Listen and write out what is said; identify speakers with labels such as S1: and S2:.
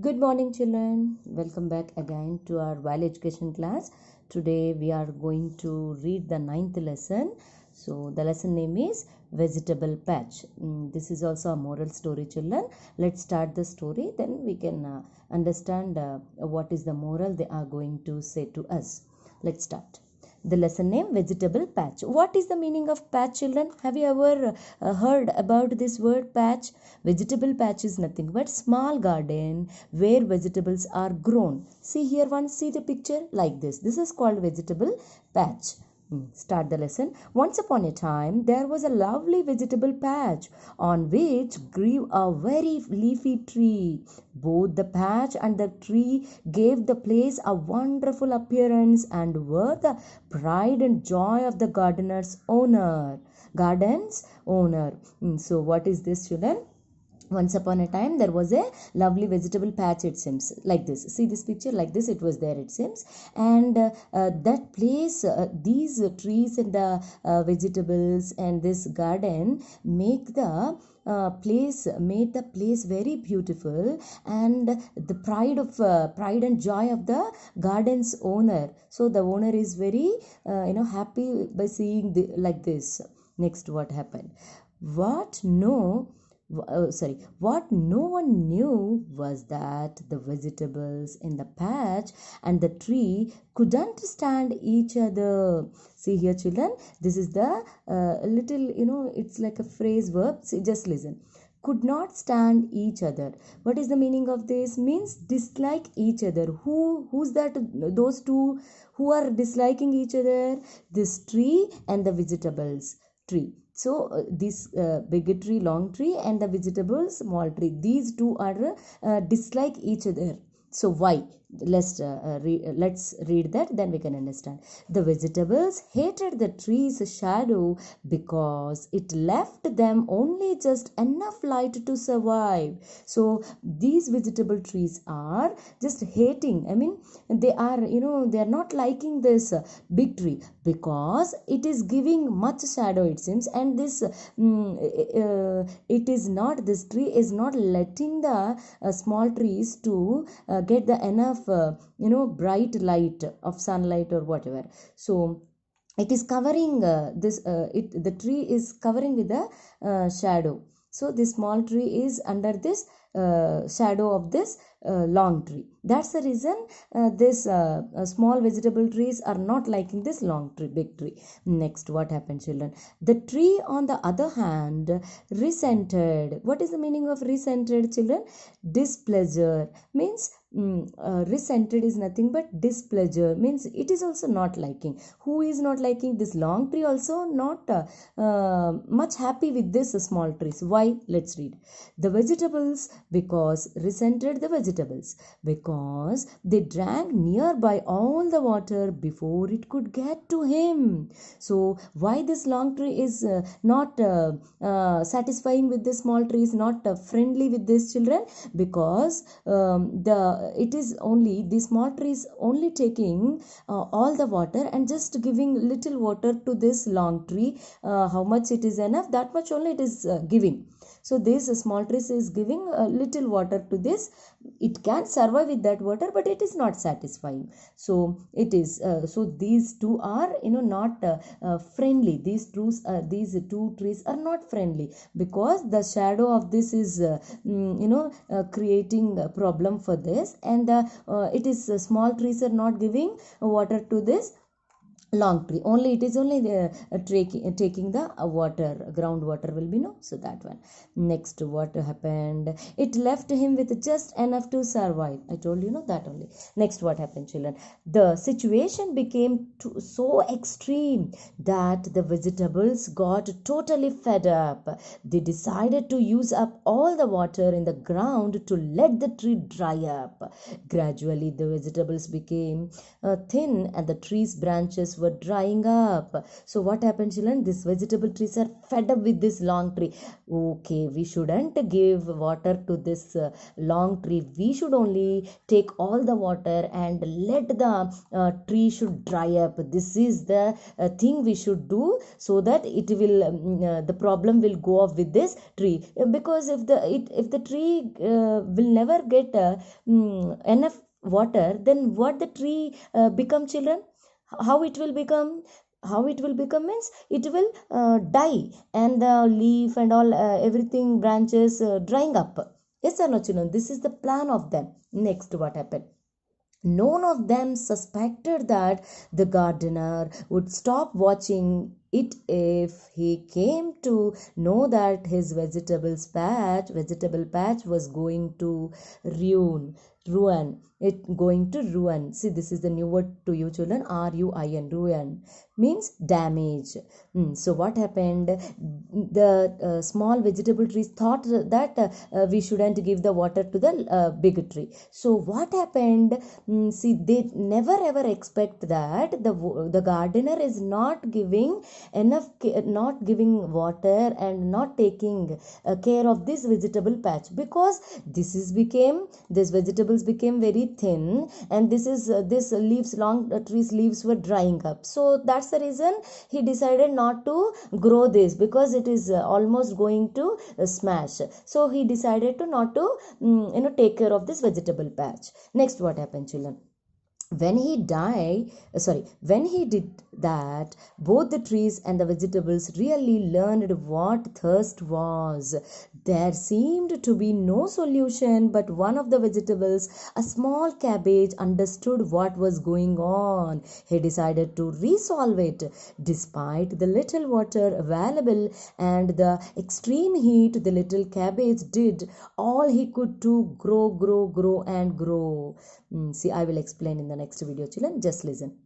S1: Good morning, children. Welcome back again to our Value Education class. Today we are going to read the ninth lesson. So the lesson name is Vegetable Patch. This is also a moral story, children. Let's start the story. Then we can understand what is the moral they are going to say to us. Let's start. The lesson name Vegetable Patch. What is the meaning of patch, children? Have you ever heard about this word patch? Vegetable patch is nothing but small garden where vegetables are grown. See here, see the picture like this. This is called vegetable patch. Start the lesson. Once upon a time, there was a lovely vegetable patch on which grew a very leafy tree. Both the patch and the tree gave the place a wonderful appearance and were the pride and joy of the garden's owner. So what is this, children? Once upon a time there was a lovely vegetable patch, it seems, like this. See this picture, like this it was there, it seems. And that place, these trees and the vegetables and this garden make the made the place very beautiful, and the pride and joy of the garden's owner. So the owner is very happy by seeing like this. Next, what happened? what no what no one knew was that the vegetables in the patch and the tree couldn't stand each other. See here, children, this is the little, it's like a phrase verb. See, just listen. Could not stand each other. What is the meaning of this? Means dislike each other. Who's that? Those two who are disliking each other? This tree and the vegetables tree. So this big tree, long tree, and the vegetables, small tree, these two are dislike each other. So why? Let's read that, then we can understand. The vegetables hated the tree's shadow because it left them only just enough light to survive. So these vegetable trees are just hating. I mean, they are, they are not liking this big tree because it is giving much shadow, it seems, and this it is not, this tree is not letting the small trees to get the enough bright light of sunlight or whatever. So it is covering the tree is covering with the shadow. So this small tree is under this shadow of this long tree. That's the reason this small vegetable trees are not liking this long tree, big tree. Next, what happened, children? The tree, on the other hand, resented. What is the meaning of resented, children? Displeasure means resented is nothing but displeasure, means it is also not liking. Who is not liking? This long tree also not much happy with this small trees. Why? Let's read. The vegetables, because resented the vegetables, because they drank nearby all the water before it could get to him. So why this long tree is not satisfying with this small tree, is not friendly with these children? Because it is only, the small tree is only taking all the water and just giving little water to this long tree. How much it is enough, that much only it is giving. So this small tree is giving a little water to this. It can survive with that water, but it is not satisfying. So it is so these two are not friendly. These two trees are not friendly because the shadow of this is creating a problem for this, and it is small trees are not giving water to this long tree. Only it is only the taking the water, groundwater will be, no. So that one. Next, what happened? It left him with just enough to survive. I told you, that only. Next, what happened, children? The situation became so extreme that the vegetables got totally fed up. They decided to use up all the water in the ground to let the tree dry up. Gradually the vegetables became thin and the tree's branches leaves were drying up. So what happened, children? These vegetable trees are fed up with this long tree. Okay, we shouldn't give water to this long tree. We should only take all the water and let the tree should dry up. This is the thing we should do, so that it will the problem will go off with this tree. Because if the tree will never get enough water, then what the tree become, children? How it will become? How it will become means it will die, and the leaf and all everything branches drying up. Yes or no, children? This is the plan of them. Next, what happened? None of them suspected that the gardener would stop watching it if he came to know that his vegetable patch was going to ruin it, going to ruin. See, this is the new word to you, children. ruin means damage. So what happened? The small vegetable trees thought that we shouldn't give the water to the big tree. So what happened? See, they never ever expect that the gardener is not giving enough not giving water and not taking care of this vegetable patch, because these vegetables became very thin, and this leaves long trees leaves were drying up. So that's the reason he decided not to grow this, because it is almost going to smash. So he decided to not to take care of this vegetable patch. Next, what happened, children? When he did that, both the trees and the vegetables really learned what thirst was. There seemed to be no solution, but one of the vegetables, a small cabbage, understood what was going on. He decided to resolve it. Despite the little water available and the extreme heat, the little cabbage did all he could to grow and grow. See, I will explain in the next video, children. Just listen.